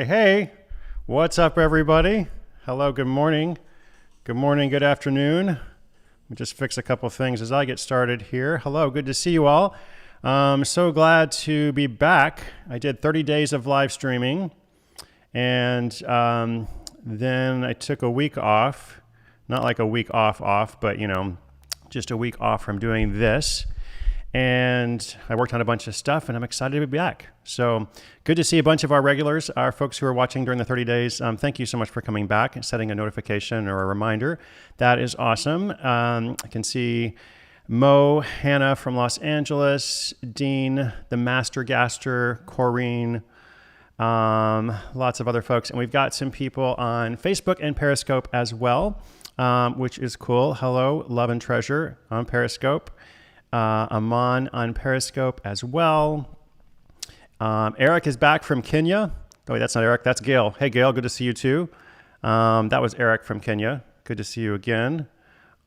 Hey, what's up, everybody? Hello, good morning. Good morning, good afternoon. Let me just fix a couple things as I get started here. Hello, good to see you all. So glad to be back. I did 30 days of live streaming, and then I took a week off. Not like a week off, but just a week off from doing this. And I worked on a bunch of stuff, and I'm excited to be back. So good to see a bunch of our regulars, our folks who are watching during the 30 days. Thank you so much for coming back and setting a notification or a reminder. That is awesome. I can see Mo, Hannah from Los Angeles, Dean, the Master Gaster, Corrine, lots of other folks. And we've got some people on Facebook and Periscope as well, which is cool. Hello, Love and Treasure on Periscope. Aman on Periscope as well. Eric is back from Kenya. Oh, wait, that's not Eric. That's Gail. Hey, Gail, good to see you too. That was Eric from Kenya. Good to see you again.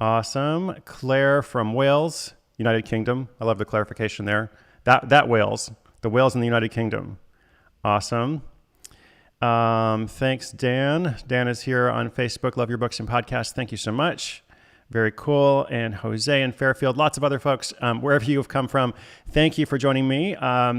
Awesome. Claire from Wales, United Kingdom. I love the clarification there. That Wales, the Wales in the United Kingdom. Awesome. Thanks, Dan. Dan is here on Facebook. Love your books and podcasts. Thank you so much. Very cool. And Jose in Fairfield, lots of other folks, wherever you have come from, thank you for joining me.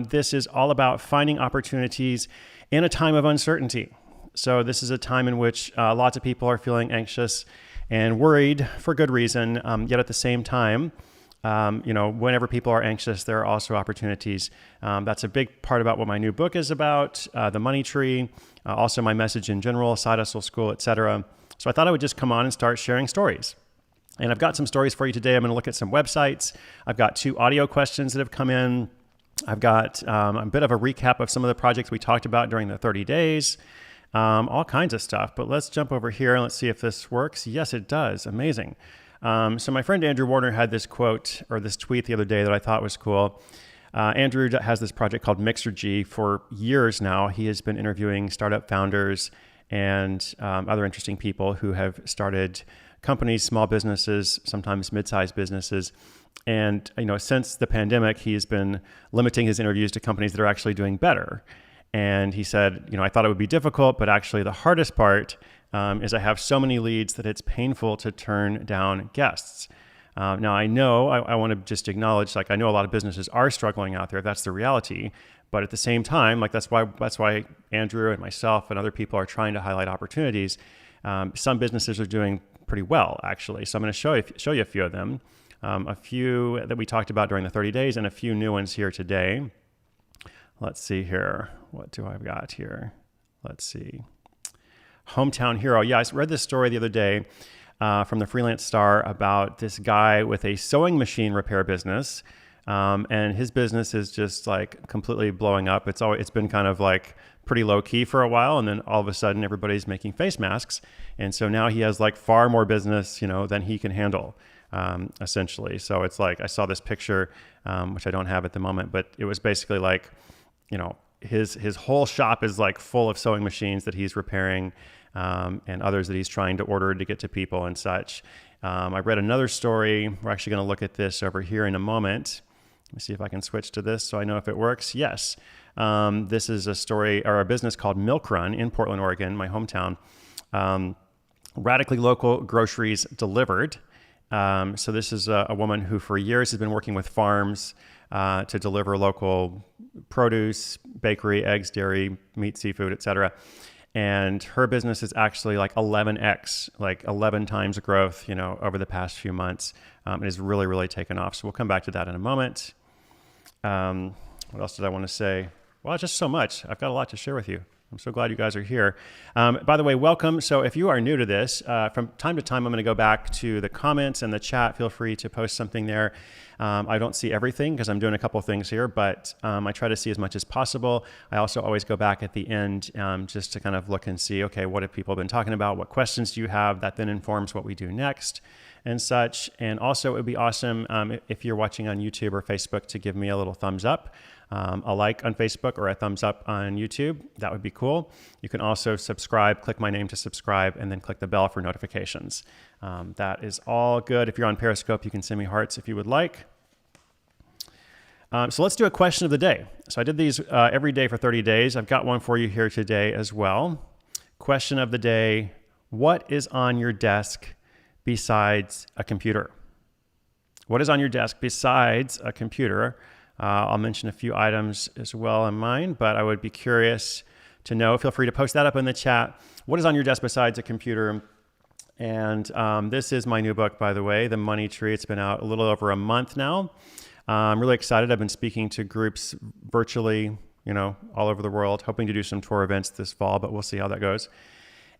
This is all about finding opportunities in a time of uncertainty. So this is a time in which lots of people are feeling anxious and worried for good reason. Yet at the same time, whenever people are anxious, there are also opportunities. That's a big part about what my new book is about, The Money Tree, also my message in general, Side Hustle School, etc. So I thought I would just come on and start sharing stories. And I've got some stories for you today. I'm going to look at some websites. I've got 2 audio questions that have come in. I've got a bit of a recap of some of the projects we talked about during the 30 days, all kinds of stuff. But let's jump over here and let's see if this works. Yes, it does. Amazing. So my friend Andrew Warner had this quote or this tweet the other day that I thought was cool. Andrew has this project called Mixergy for years now. He has been interviewing startup founders and other interesting people who have started companies, small businesses, sometimes mid-sized businesses. And, since the pandemic, he's been limiting his interviews to companies that are actually doing better. And he said, I thought it would be difficult, but actually the hardest part is I have so many leads that it's painful to turn down guests. Now, I know, I want to just acknowledge, I know a lot of businesses are struggling out there. That's the reality. But at the same time, that's why Andrew and myself and other people are trying to highlight opportunities. Some businesses are doing pretty well, actually. So I'm going to show you a few of them, a few that we talked about during the 30 days and a few new ones here today. Let's see here. What do I've got here? Let's see. Hometown Hero. Yeah, I read this story the other day from the Freelance Star about this guy with a sewing machine repair business. And his business is just completely blowing up. It's been kind of pretty low key for a while. And then all of a sudden everybody's making face masks. And so now he has far more business, than he can handle, essentially. So it's I saw this picture, which I don't have at the moment, but it was basically his whole shop is full of sewing machines that he's repairing, and others that he's trying to order to get to people and such. I read another story. We're actually going to look at this over here in a moment. Let me see if I can switch to this so I know if it works. Yes. This is a story or a business called Milk Run in Portland, Oregon, my hometown. Radically local groceries delivered. So this is a woman who for years has been working with farms to deliver local produce, bakery, eggs, dairy, meat, seafood, etc. And her business is actually 11x, 11 times growth, over the past few months. It has really, really taken off. So we'll come back to that in a moment. What else did I want to say? Well, just so much. I've got a lot to share with you. I'm so glad you guys are here. By the way, welcome. So if you are new to this, from time to time, I'm going to go back to the comments and the chat. Feel free to post something there. I don't see everything because I'm doing a couple things here, but I try to see as much as possible. I also always go back at the end just to kind of look and see, okay, what have people been talking about? What questions do you have? That then informs what we do next and such. And also, it would be awesome if you're watching on YouTube or Facebook to give me a little thumbs up. A like on Facebook or a thumbs up on YouTube. That would be cool. You can also subscribe, click my name to subscribe, and then click the bell for notifications. That is all good. If you're on Periscope, you can send me hearts if you would like. So let's do a question of the day. So I did these every day for 30 days. I've got one for you here today as well. Question of the day: what is on your desk besides a computer? What is on your desk besides a computer? I'll mention a few items as well in mine, but I would be curious to know. Feel free to post that up in the chat. What is on your desk besides a computer? And this is my new book, by the way, The Money Tree. It's been out a little over a month now. I'm really excited. I've been speaking to groups virtually, all over the world, hoping to do some tour events this fall, but we'll see how that goes.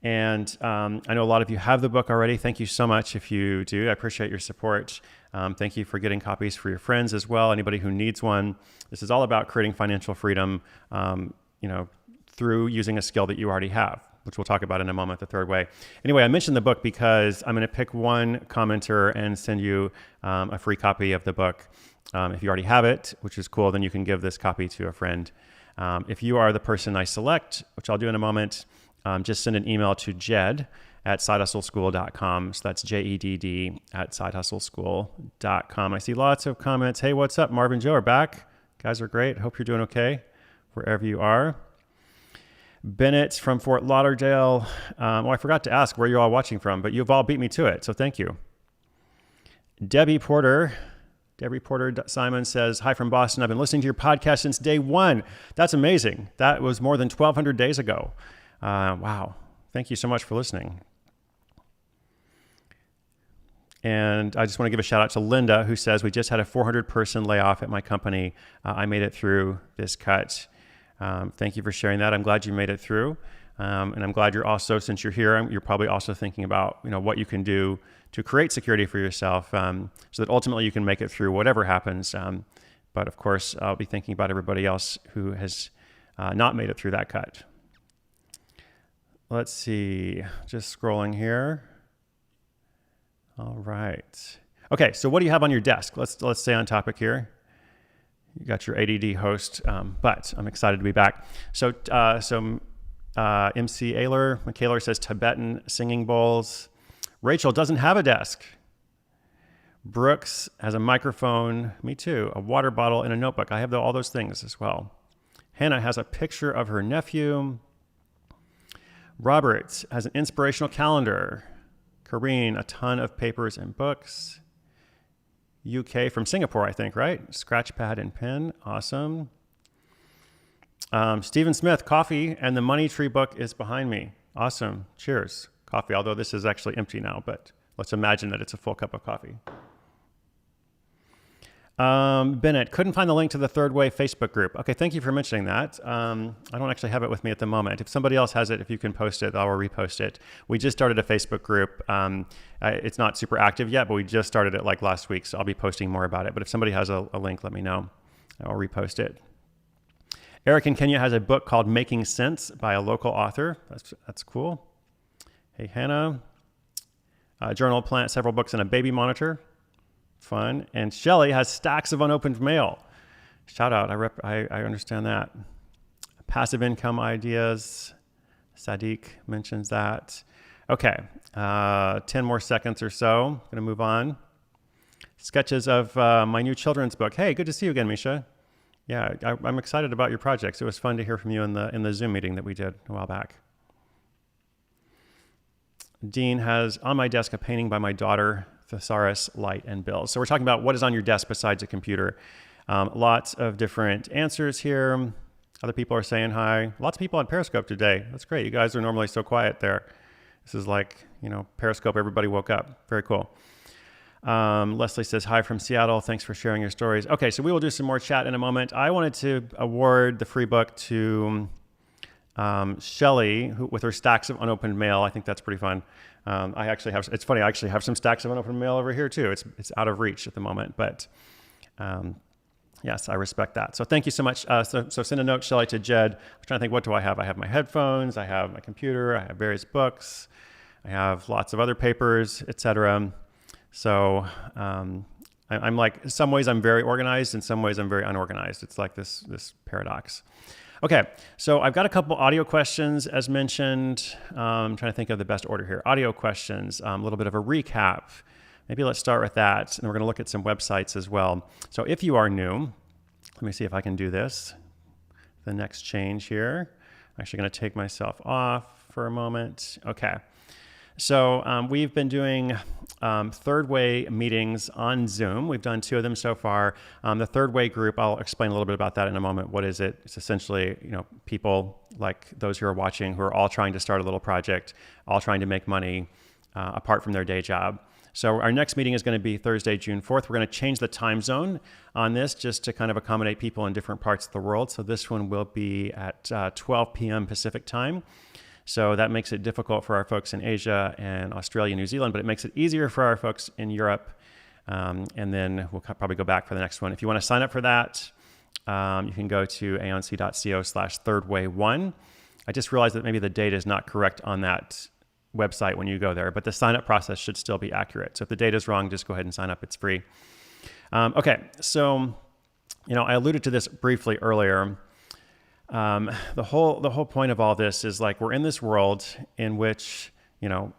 And I know a lot of you have the book already. Thank you so much if you do. I appreciate your support. Thank you for getting copies for your friends as well, anybody who needs one. This is all about creating financial freedom, through using a skill that you already have, which we'll talk about in a moment, the third way. Anyway, I mentioned the book because I'm going to pick one commenter and send you a free copy of the book. If you already have it, which is cool, then you can give this copy to a friend. If you are the person I select, which I'll do in a moment, just send an email to jedd@sidehustleschool.com. So that's JEDD@sidehustleschool.com. I see lots of comments. Hey, what's up? Marv and Joe are back. You guys are great. Hope you're doing okay wherever you are. Bennett from Fort Lauderdale. I forgot to ask where you're all watching from, but you've all beat me to it, so thank you. Debbie Porter Simon says, hi from Boston. I've been listening to your podcast since day one. That's amazing. That was more than 1,200 days ago. Wow. Thank you so much for listening. And I just want to give a shout out to Linda, who says, we just had a 400-person layoff at my company. I made it through this cut. Thank you for sharing that. I'm glad you made it through. And I'm glad you're also, since you're here, you're probably also thinking about, what you can do to create security for yourself, so that ultimately you can make it through whatever happens. But of course, I'll be thinking about everybody else who has not made it through that cut. Let's see, just scrolling here. All right. Okay, so what do you have on your desk? Let's stay on topic here. You got your ADD host, but I'm excited to be back. So MC Ayler, McKayler says Tibetan singing bowls. Rachel doesn't have a desk. Brooks has a microphone. Me too. A water bottle and a notebook. I have all those things as well. Hannah has a picture of her nephew. Robert has an inspirational calendar. Kareen, a ton of papers and books. UK from Singapore, I think, right? Scratch pad and pen. Awesome. Stephen Smith, coffee, and the Money Tree book is behind me. Awesome. Cheers. Coffee, although this is actually empty now, but let's imagine that it's a full cup of coffee. Bennett, couldn't find the link to the Third Way Facebook group. Okay, thank you for mentioning that. I don't actually have it with me at the moment. If somebody else has it, if you can post it, I'll repost it. We just started a Facebook group. It's not super active yet, but we just started it like last week, so I'll be posting more about it. But if somebody has a link, let me know. I'll repost it. Eric in Kenya has a book called Making Sense by a local author. That's cool. Hey, Hannah. Journal Plant, several books and a baby monitor. Fun. And Shelly has stacks of unopened mail. Shout out. I understand that. Passive income ideas. Sadiq mentions that. Okay. 10 more seconds or so. I'm going to move on. Sketches of my new children's book. Hey, good to see you again, Misha. Yeah, I'm excited about your projects. It was fun to hear from you in the Zoom meeting that we did a while back. Dean has on my desk a painting by my daughter, Thesaurus, Light, and Bills. So we're talking about what is on your desk besides a computer. Lots of different answers here. Other people are saying hi. Lots of people on Periscope today. That's great. You guys are normally so quiet there. This is like, Periscope, everybody woke up. Very cool. Leslie says, hi from Seattle. Thanks for sharing your stories. Okay, so we will do some more chat in a moment. I wanted to award the free book to Shelly, with her stacks of unopened mail. I think that's pretty fun. It's funny, I actually have some stacks of unopened mail over here too. It's out of reach at the moment, but yes, I respect that. So thank you so much. So send a note, Shelly, to Jed. I'm trying to think, what do I have? I have my headphones, I have my computer, I have various books, I have lots of other papers, etc. So I'm like, in some ways I'm very organized, in some ways I'm very unorganized. It's like this paradox. Okay, so I've got a couple audio questions as mentioned. I'm trying to think of the best order here. Audio questions, a little bit of a recap. Maybe let's start with that, and we're going to look at some websites as well. So if you are new, Let me see if I can do this. The next change here. I'm actually going to take myself off for a moment. Okay. So we've been doing third way meetings on Zoom. We've done 2 of them so far. The third way group, I'll explain a little bit about that in a moment. What is it? It's essentially, people like those who are watching who are all trying to start a little project, all trying to make money apart from their day job. So our next meeting is going to be Thursday, June 4th. We're going to change the time zone on this just to kind of accommodate people in different parts of the world. So this one will be at 12 p.m. Pacific time. So that makes it difficult for our folks in Asia and Australia, New Zealand, but it makes it easier for our folks in Europe. And then we'll probably go back for the next one. If you want to sign up for that, you can go to aonc.co/thirdway1. I just realized that maybe the date is not correct on that website when you go there, but the sign-up process should still be accurate. So if the date is wrong, just go ahead and sign up. It's free. Okay, so I alluded to this briefly earlier. The whole point of all this is like we're in this world in which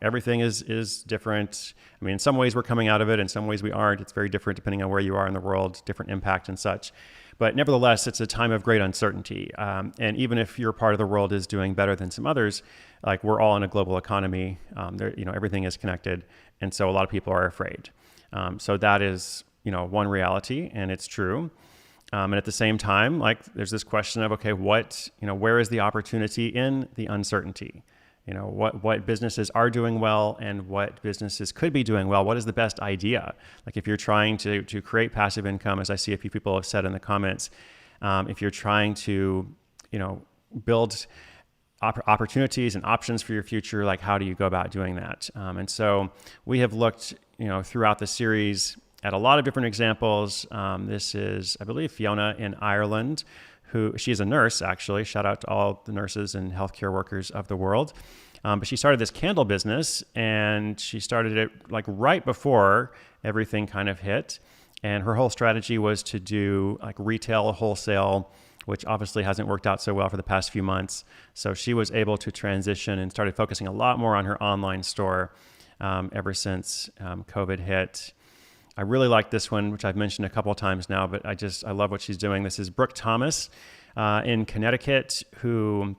everything is different. I mean, in some ways we're coming out of it, in some ways we aren't. It's very different depending on where you are in the world, different impact and such. But nevertheless, it's a time of great uncertainty. And even if your part of the world is doing better than some others, like we're all in a global economy, everything is connected. And so a lot of people are afraid. So that is, one reality, and it's true. And at the same time, like there's this question of, okay, where is the opportunity in the uncertainty? What businesses are doing well and what businesses could be doing well? What is the best idea? Like if you're trying to create passive income, as I see a few people have said in the comments, if you're trying to, build opportunities and options for your future, like how do you go about doing that? And so we have looked, throughout the series at a lot of different examples. This is, I believe, Fiona in Ireland, she's a nurse, actually. Shout out to all the nurses and healthcare workers of the world. But she started this candle business, and she started it like right before everything kind of hit. And her whole strategy was to do like retail wholesale, which obviously hasn't worked out so well for the past few months. So she was able to transition and started focusing a lot more on her online store ever since COVID hit. I really like this one, which I've mentioned a couple of times now, but I love what she's doing. This is Brooke Thomas in Connecticut, who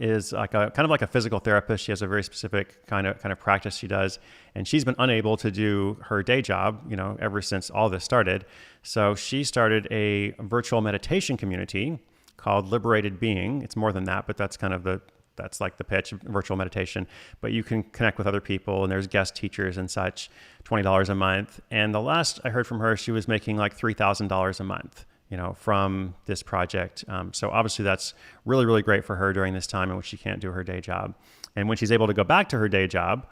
is like kind of like a physical therapist. She has a very specific kind of practice she does, and she's been unable to do her day job, ever since all this started. So she started a virtual meditation community called Liberated Being. It's more than that, but that's that's like the pitch of virtual meditation. But you can connect with other people, and there's guest teachers and such, $20 a month. And the last I heard from her, she was making like $3,000 a month, from this project. So obviously that's really, really great for her during this time in which she can't do her day job. And when she's able to go back to her day job,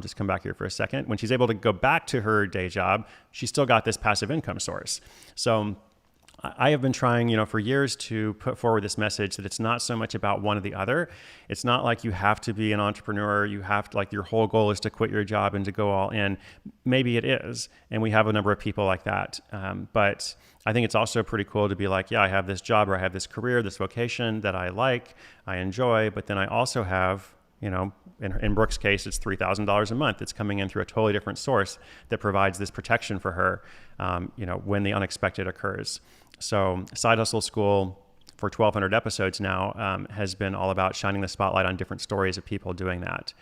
just come back here for a second. When she's able to go back to her day job, she's still got this passive income source. So I have been trying, for years to put forward this message that it's not so much about one or the other. It's not like you have to be an entrepreneur. You have to, like, your whole goal is to quit your job and to go all in. Maybe it is. And we have a number of people like that. But I think it's also pretty cool to be like, yeah, I have this job or I have this career, this vocation that I like, I enjoy, but then I also have, in Brooke's case, it's $3,000 a month. It's coming in through a totally different source that provides this protection for her, when the unexpected occurs. So Side Hustle School, for 1,200 episodes now, has been all about shining the spotlight on different stories of people doing that.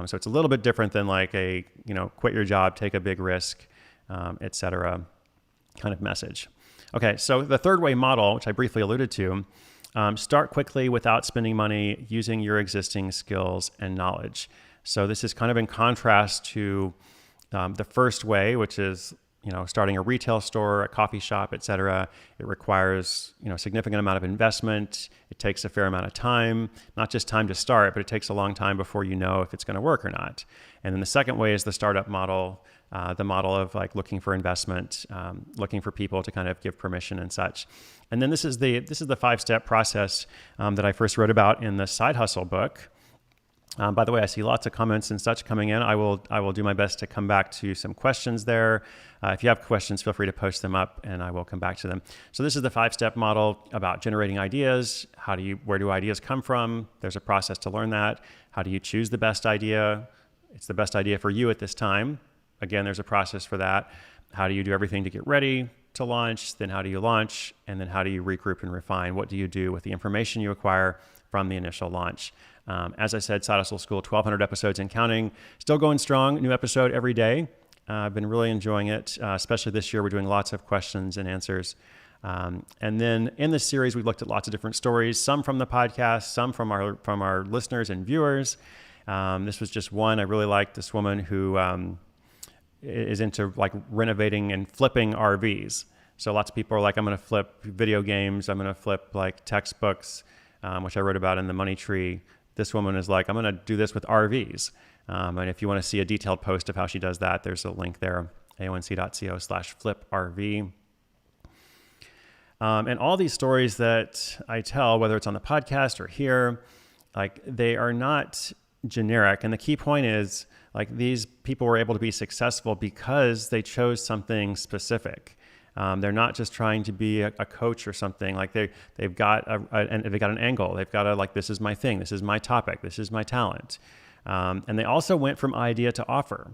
So it's a little bit different than like a, quit your job, take a big risk, et cetera, kind of message. Okay, so the third way model, which I briefly alluded to, start quickly without spending money using your existing skills and knowledge. So this is kind of in contrast to the first way, which is starting a retail store, a coffee shop, et cetera. It requires, a significant amount of investment. It takes a fair amount of time, not just time to start, but it takes a long time before you know if it's going to work or not. And then the second way is the startup model, the model of like looking for investment, looking for people to kind of give permission and such. And then this is the 5-step process that I first wrote about in the Side Hustle book. By the way, I see lots of comments and such coming in. I will do my best to come back to some questions there. If you have questions, feel free to post them up and I will come back to them. So this is the 5-step model about generating ideas. Where do ideas come from? There's a process to learn that. How do you choose the best idea? It's the best idea for you at this time. Again, there's a process for that. How do you do everything to get ready? to launch, then how do you launch, and then how do you regroup and refine? What do you do with the information you acquire from the initial launch? As I said, Side Hustle School, 1,200 episodes and counting, still going strong, new episode every day. I've been really enjoying it, especially this year. We're doing lots of questions and answers. And then in this series, we've looked at lots of different stories, some from the podcast, some from our listeners and viewers. This was just one. I really liked this woman who is into like renovating and flipping RVs. So lots of people are like, I'm going to flip video games. I'm going to flip like textbooks, which I wrote about in the Money Tree. This woman is like, I'm going to do this with RVs. And if you want to see a detailed post of how she does that, there's a link there, aonc.co/fliprv. And all these stories that I tell, whether it's on the podcast or here, like they are not generic. And the key point is like these people were able to be successful because they chose something specific. They're not just trying to be a coach or something. Like they've got an angle. They've got like, this is my thing. This is my topic. This is my talent. And they also went from idea to offer.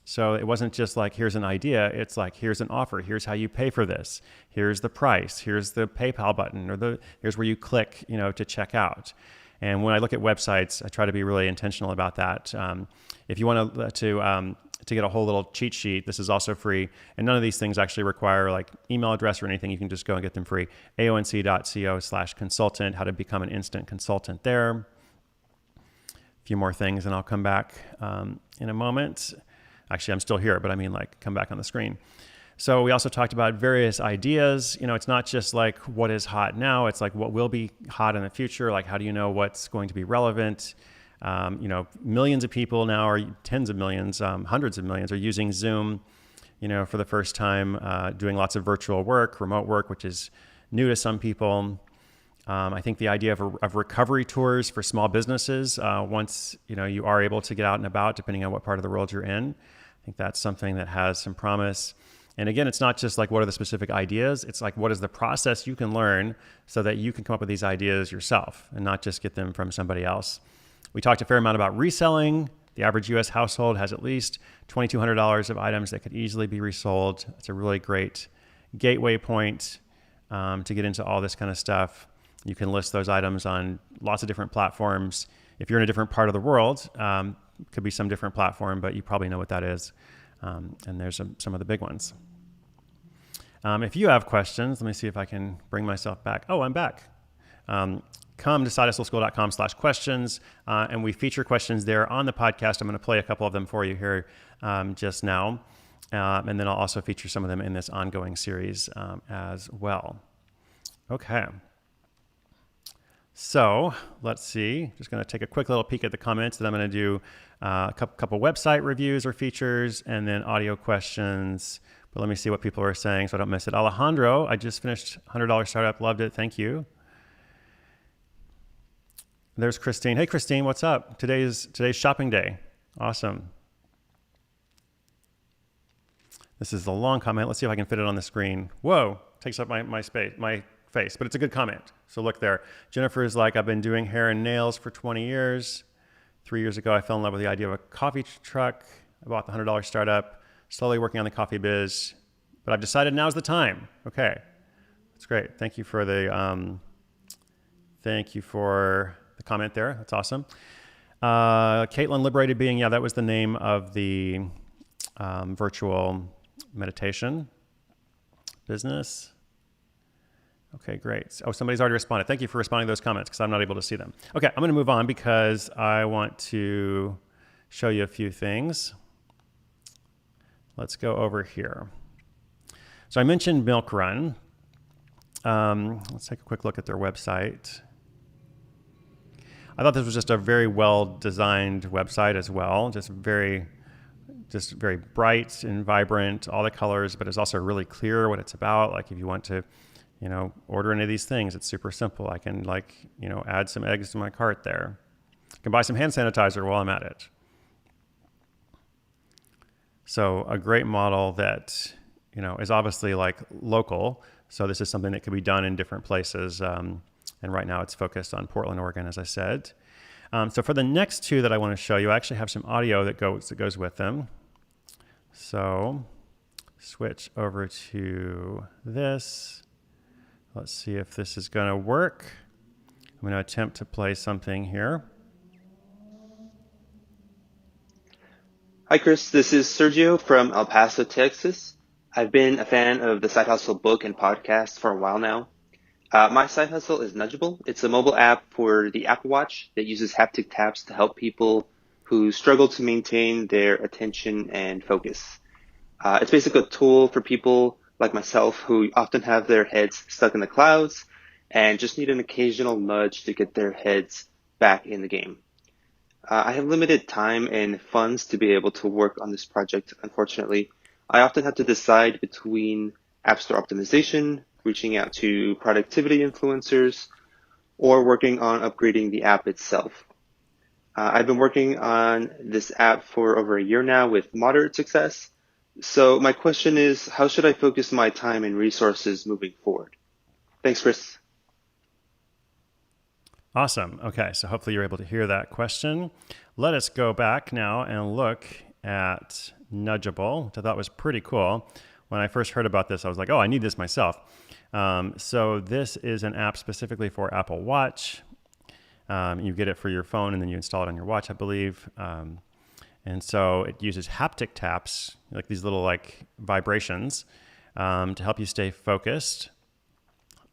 So it wasn't just like, here's an idea. It's like, here's an offer. Here's how you pay for this. Here's the price. Here's the PayPal button, or here's where you click, to check out. And when I look at websites, I try to be really intentional about that. If you want to get a whole little cheat sheet, this is also free. And none of these things actually require like email address or anything. You can just go and get them free. aonc.co/consultant, how to become an instant consultant there. A few more things and I'll come back in a moment. Actually, I'm still here, but I mean like come back on the screen. So we also talked about various ideas. It's not just like what is hot now. It's like what will be hot in the future. Like how do you know what's going to be relevant? Millions of people now, or tens of millions, hundreds of millions are using Zoom, for the first time, doing lots of virtual work, remote work, which is new to some people. I think the idea of recovery tours for small businesses, once, you are able to get out and about, depending on what part of the world you're in, I think that's something that has some promise. And again, it's not just like, what are the specific ideas? It's like, what is the process you can learn so that you can come up with these ideas yourself and not just get them from somebody else. We talked a fair amount about reselling. The average US household has at least $2,200 of items that could easily be resold. It's a really great gateway point to get into all this kind of stuff. You can list those items on lots of different platforms. If you're in a different part of the world, it could be some different platform, but you probably know what that is. And there's some of the big ones. If you have questions, let me see if I can bring myself back. Oh, I'm back. Come to sidehustleschool.com/questions, and we feature questions there on the podcast. I'm going to play a couple of them for you here just now. And then I'll also feature some of them in this ongoing series as well. Okay. So let's see, just going to take a quick little peek at the comments. Then I'm going to do a couple website reviews or features and then audio questions. But let me see what people are saying so I don't miss it. Alejandro, I just finished $100 startup. Loved it. Thank you. There's Christine. Hey, Christine, what's up? Today's shopping day. Awesome. This is a long comment. Let's see if I can fit it on the screen. Whoa, takes up my space, my face, but it's a good comment. So look there. Jennifer is like, I've been doing hair and nails for 20 years. 3 years ago, I fell in love with the idea of a coffee truck. I bought the $100 startup, slowly working on the coffee biz, but I've decided now's the time. Okay, that's great. Thank you for the comment there. That's awesome. Caitlin, Liberated Being. Yeah, that was the name of the virtual meditation business. Okay, great. Oh, somebody's already responded. Thank you for responding to those comments because I'm not able to see them. Okay, I'm going to move on because I want to show you a few things. Let's go over here. So I mentioned Milk Run. Let's take a quick look at their website. I thought this was just a very well-designed website as well. Just very bright and vibrant, all the colors, but it's also really clear what it's about. Like if you want to, order any of these things, it's super simple. I can add some eggs to my cart there. I can buy some hand sanitizer while I'm at it. So a great model that, is obviously like local. So this is something that could be done in different places. And right now it's focused on Portland, Oregon, as I said. So for the next two that I want to show you, I actually have some audio that goes with them. So switch over to this. Let's see if this is going to work. I'm going to attempt to play something here. Hi, Chris. This is Sergio from El Paso, Texas. I've been a fan of the Side Hustle book and podcast for a while now. My side hustle is Nudgeable. It's a mobile app for the Apple Watch that uses haptic taps to help people who struggle to maintain their attention and focus. It's basically a tool for people like myself who often have their heads stuck in the clouds and just need an occasional nudge to get their heads back in the game. I have limited time and funds to be able to work on this project, unfortunately. I often have to decide between App Store optimization, reaching out to productivity influencers, or working on upgrading the app itself. I've been working on this app for over a year now with moderate success. So my question is, how should I focus my time and resources moving forward? Thanks, Chris. Awesome. Okay, so hopefully you're able to hear that question. Let us go back now and look at Nudgeable, which I thought was pretty cool. When I first heard about this, I was like, oh, I need this myself. So this is an app specifically for Apple Watch. You get it for your phone and then you install it on your watch, I believe. And so it uses haptic taps, like these little like vibrations, to help you stay focused.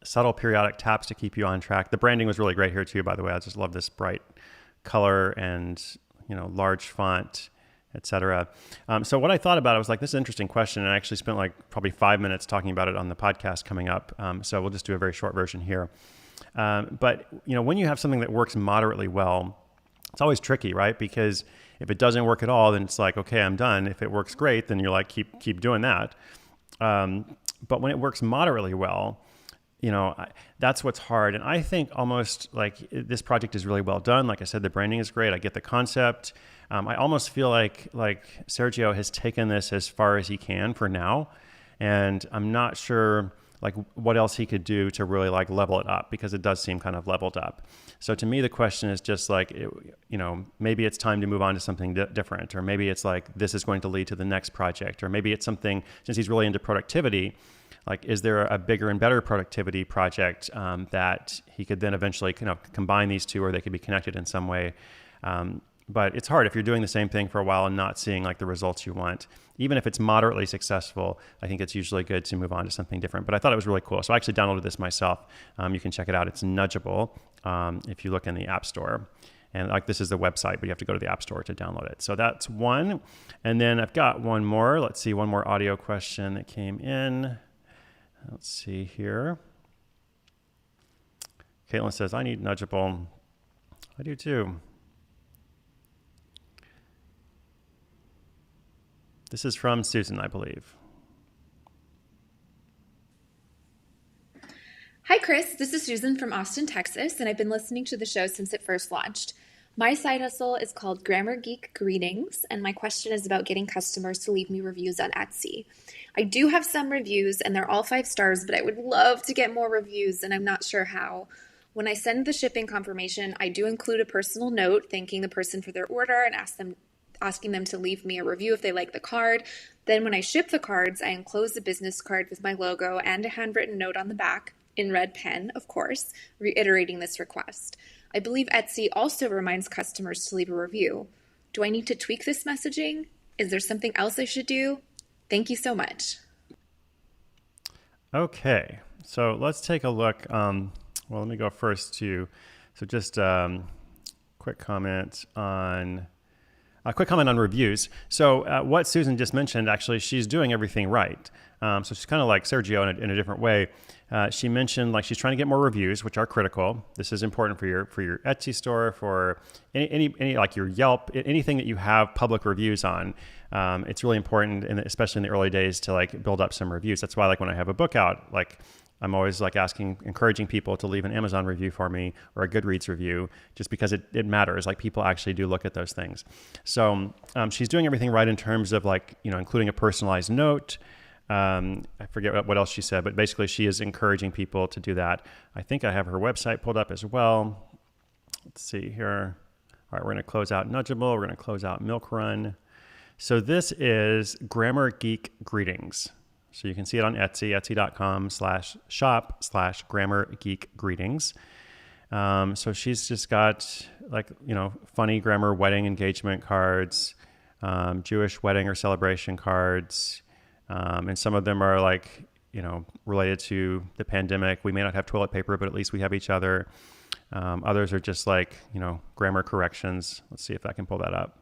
Subtle periodic taps to keep you on track. The branding was really great here too, by the way. I just love this bright color and, large font, etc. So what I thought about it was like, this is an interesting question. And I actually spent like probably 5 minutes talking about it on the podcast coming up. So we'll just do a very short version here. But when you have something that works moderately well, it's always tricky, right? Because if it doesn't work at all, then it's like, okay, I'm done. If it works great, then you're like, keep doing that. But when it works moderately well, that's what's hard. And I think almost like this project is really well done. Like I said, the branding is great. I get the concept. I almost feel like Sergio has taken this as far as he can for now. And I'm not sure like what else he could do to really like level it up, because it does seem kind of leveled up. So to me, the question is just like, maybe it's time to move on to something different, or maybe it's like, this is going to lead to the next project, or maybe it's something, since he's really into productivity, like, is there a bigger and better productivity project that he could then eventually combine these two, or they could be connected in some way. But it's hard if you're doing the same thing for a while and not seeing like the results you want. Even if it's moderately successful, I think it's usually good to move on to something different. But I thought it was really cool. So I actually downloaded this myself. You can check it out. It's Nudgeable if you look in the App Store. And like, this is the website, but you have to go to the App Store to download it. So that's one. And then I've got one more. Let's see, one more audio question that came in. Let's see here. Caitlin says, I need Nudgeable. I do too. This is from Susan, I believe. Hi, Chris. This is Susan from Austin, Texas, and I've been listening to the show since it first launched. My side hustle is called Grammar Geek Greetings, and my question is about getting customers to leave me reviews on Etsy. I do have some reviews, and they're all 5 stars, but I would love to get more reviews, and I'm not sure how. When I send the shipping confirmation, I do include a personal note thanking the person for their order and asking them to leave me a review if they like the card. Then when I ship the cards, I enclose the business card with my logo and a handwritten note on the back, in red pen, of course, reiterating this request. I believe Etsy also reminds customers to leave a review. Do I need to tweak this messaging? Is there something else I should do? Thank you so much. Okay, so let's take a look. Let me go first to, just quick comment on reviews. So what Susan just mentioned, actually, she's doing everything right. So she's kind of like Sergio in a different way. She mentioned like she's trying to get more reviews, which are critical. This is important for your Etsy store, for any like your Yelp, anything that you have public reviews on. It's really important, and especially in the early days, to like build up some reviews. That's why like when I have a book out, like I'm always like encouraging people to leave an Amazon review for me or a Goodreads review, just because it matters. Like people actually do look at those things. So she's doing everything right in terms of like, including a personalized note. I forget what else she said, but basically she is encouraging people to do that. I think I have her website pulled up as well. Let's see here. All right, we're going to close out Nudgeable. We're going to close out Milk Run. So this is Grammar Geek Greetings. So you can see it on Etsy, etsy.com/shop/grammargeekgreetings. So she's just got funny grammar wedding engagement cards, Jewish wedding or celebration cards. And some of them are related to the pandemic. We may not have toilet paper, but at least we have each other. Others are just grammar corrections. Let's see if I can pull that up.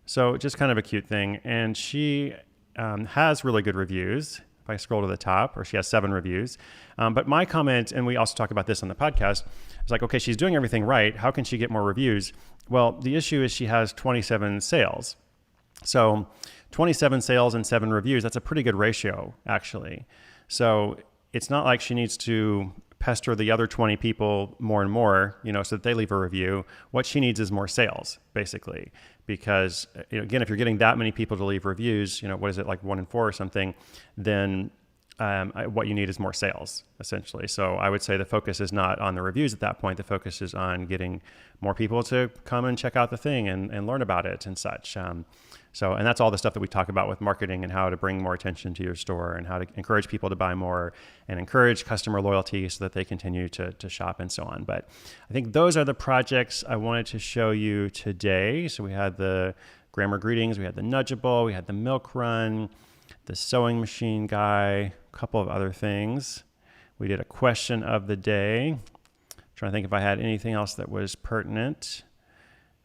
So just kind of a cute thing. And she has really good reviews. If I scroll to the top, or she has 7 reviews. But my comment, and we also talk about this on the podcast, is okay, she's doing everything right. How can she get more reviews? Well, the issue is she has 27 sales. So 27 sales and 7 reviews, that's a pretty good ratio, actually. So it's not like she needs to pester the other 20 people more and more, so that they leave a review. What she needs is more sales, basically. Because, again, if you're getting that many people to leave reviews, what is it, 1 in 4 or something, then what you need is more sales, essentially. So I would say the focus is not on the reviews at that point. The focus is on getting more people to come and check out the thing and learn about it and such. And that's all the stuff that we talk about with marketing and how to bring more attention to your store and how to encourage people to buy more and encourage customer loyalty so that they continue to shop and so on. But I think those are the projects I wanted to show you today. So we had the grammar greetings, we had the Nudgeable, we had the milk run, the sewing machine guy, a couple of other things. We did a question of the day. Trying to think if I had anything else that was pertinent.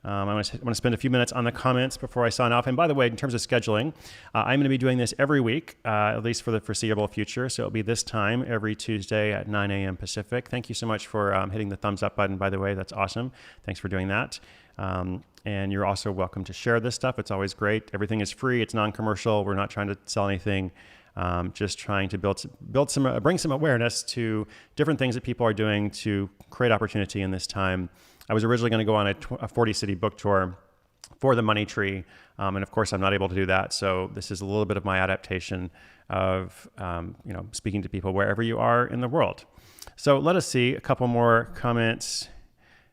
I want to spend a few minutes on the comments before I sign off. And by the way, in terms of scheduling, I'm going to be doing this every week, at least for the foreseeable future. So it'll be this time every Tuesday at 9 a.m. Pacific. Thank you so much for hitting the thumbs up button, by the way. That's awesome. Thanks for doing that. And you're also welcome to share this stuff. It's always great. Everything is free. It's non-commercial. We're not trying to sell anything. Just trying to bring some awareness to different things that people are doing to create opportunity in this time. I was originally going to go on a 40-city book tour for the Money Tree, and of course I'm not able to do that. So this is a little bit of my adaptation of speaking to people wherever you are in the world. So let us see a couple more comments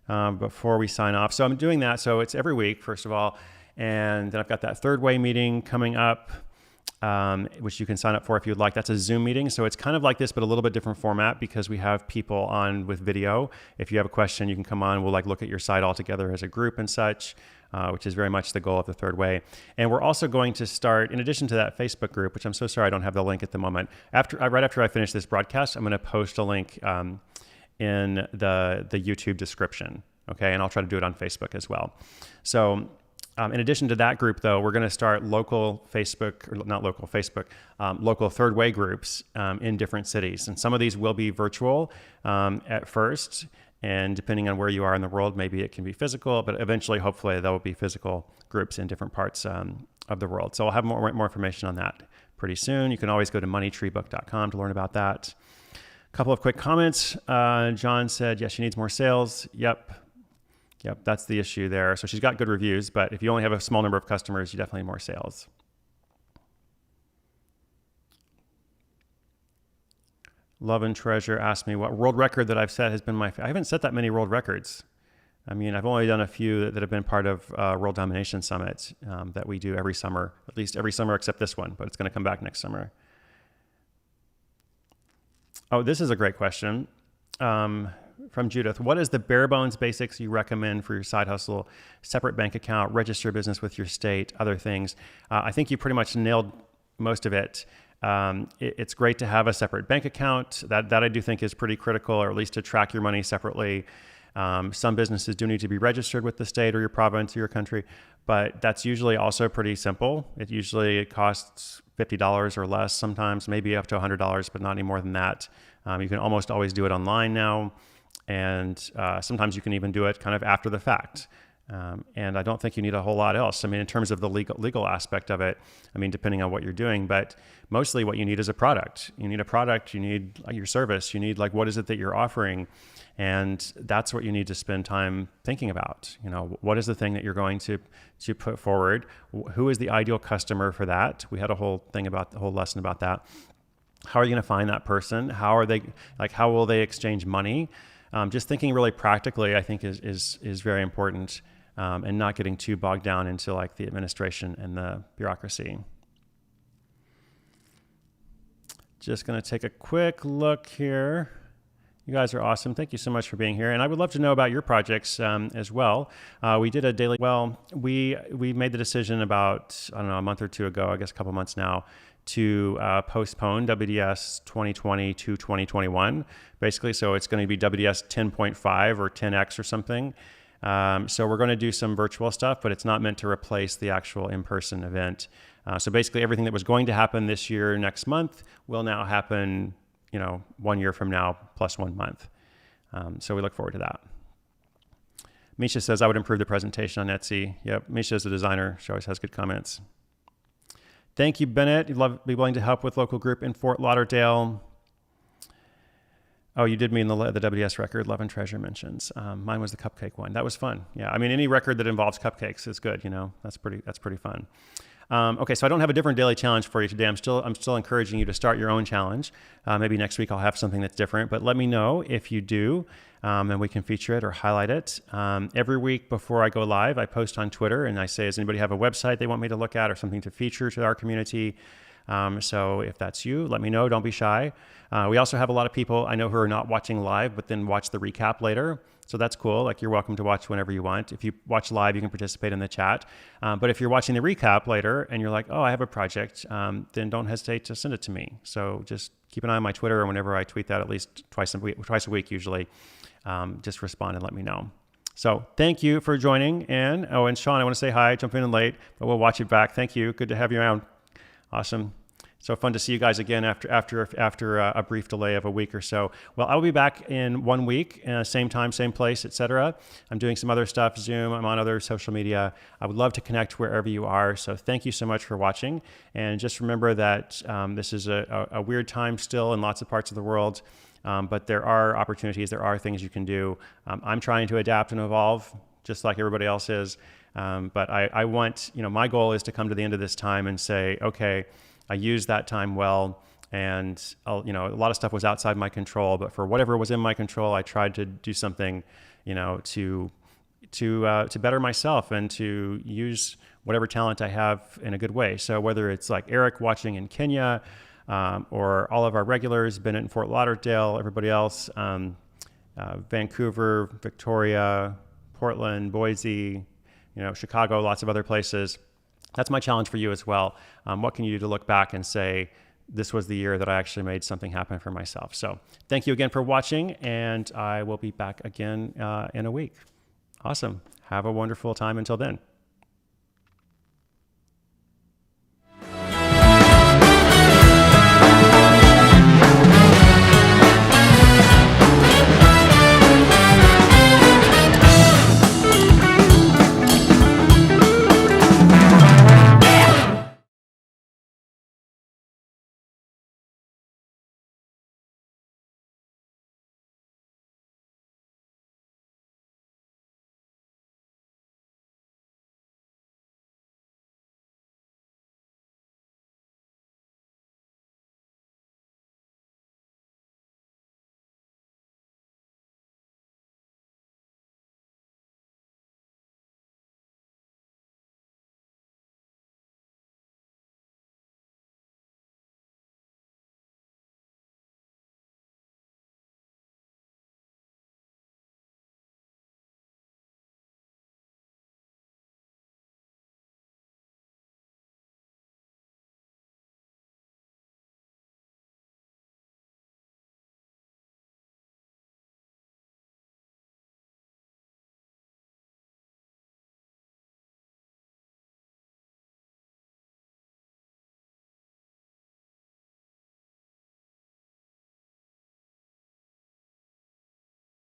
before we sign off. So I'm doing that. So it's every week, first of all, and then I've got that Third Way meeting coming up. Which you can sign up for if you'd like. That's a Zoom meeting. So it's kind of like this, but a little bit different format because we have people on with video. If you have a question, you can come on. We'll look at your site all together as a group and such, which is very much the goal of the Third Way. And we're also going to start, in addition to that Facebook group, which I'm so sorry I don't have the link at the moment. Right after I finish this broadcast, I'm going to post a link in the YouTube description. Okay. And I'll try to do it on Facebook as well. So in addition to that group, though, we're going to start local Third Way groups in different cities. And some of these will be virtual at first. And depending on where you are in the world, maybe it can be physical, but eventually, hopefully, there will be physical groups in different parts of the world. So I'll have more information on that pretty soon. You can always go to moneytreebook.com to learn about that. A couple of quick comments. John said, yes, she needs more sales. Yep, that's the issue there. So she's got good reviews, but if you only have a small number of customers, you definitely need more sales. Love and Treasure asked me what world record that I've set has been I haven't set that many world records. I mean, I've only done a few that have been part of World Domination Summit that we do every summer, at least every summer except this one, but it's going to come back next summer. Oh, this is a great question. From Judith, what is the bare bones basics you recommend for your side hustle? Separate bank account, register business with your state, other things. I think you pretty much nailed most of it. It's great to have a separate bank account. That I do think is pretty critical, or at least to track your money separately. Some businesses do need to be registered with the state or your province or your country, but that's usually also pretty simple. It costs $50 or less sometimes, maybe up to $100, but not any more than that. You can almost always do it online now. And sometimes you can even do it kind of after the fact. And I don't think you need a whole lot else. I mean, in terms of the legal aspect of it, I mean, depending on what you're doing, but mostly what you need is a product. You need a product, you need your service, you need what is it that you're offering? And that's what you need to spend time thinking about. What is the thing that you're going to put forward? Who is the ideal customer for that? We had a whole lesson about that. How are you going to find that person? How will they exchange money? Just thinking really practically, I think is very important, and not getting too bogged down into the administration and the bureaucracy. Just going to take a quick look here. You guys are awesome. Thank you so much for being here. And I would love to know about your projects as well. We did a daily, we made the decision about, I don't know, a month or two ago, I guess a couple months now, to postpone WDS 2020 to 2021, basically. So it's going to be WDS 10.5 or 10X or something. So we're going to do some virtual stuff, but it's not meant to replace the actual in-person event. So basically everything that was going to happen this year, next month, will now happen, 1 year from now, plus 1 month. So we look forward to that. Misha says, I would improve the presentation on Etsy. Yep, Misha is a designer. She always has good comments. Thank you, Bennett. You'd be willing to help with local group in Fort Lauderdale. Oh, you did mean the WDS record, Love and Treasure mentions. Mine was the cupcake one. That was fun. Yeah, I mean, any record that involves cupcakes is good. That's pretty fun. Okay, so I don't have a different daily challenge for you today. I'm still encouraging you to start your own challenge. Maybe next week I'll have something that's different, but let me know if you do, and we can feature it or highlight it. Every week before I go live, I post on Twitter and I say, does anybody have a website they want me to look at or something to feature to our community? So if that's you, let me know. Don't be shy. We also have a lot of people I know who are not watching live, but then watch the recap later. So that's cool. Like, you're welcome to watch whenever you want. If you watch live, you can participate in the chat. But if you're watching the recap later and you're like, oh, I have a project, then don't hesitate to send it to me. So just keep an eye on my Twitter, or whenever I tweet that, at least twice a week usually, just respond and let me know. So thank you for joining in. Oh, and Sean, I want to say hi. Jumping in late, but we'll watch you back. Thank you. Good to have you around. Awesome. So fun to see you guys again after a brief delay of a week or so. Well, I'll be back in 1 week, same time, same place, etc. I'm doing some other stuff, Zoom. I'm on other social media. I would love to connect wherever you are. So thank you so much for watching. And just remember that this is a weird time still in lots of parts of the world. But there are opportunities. There are things you can do. I'm trying to adapt and evolve, just like everybody else is. But I want, my goal is to come to the end of this time and say, okay, I used that time well, and a lot of stuff was outside my control, but for whatever was in my control, I tried to do something, to better myself and to use whatever talent I have in a good way. So whether it's like Eric watching in Kenya, or all of our regulars, Bennett in Fort Lauderdale, everybody else, Vancouver, Victoria, Portland, Boise, Chicago, lots of other places. That's my challenge for you as well. What can you do to look back and say, this was the year that I actually made something happen for myself? So thank you again for watching, and I will be back again in a week. Awesome. Have a wonderful time until then.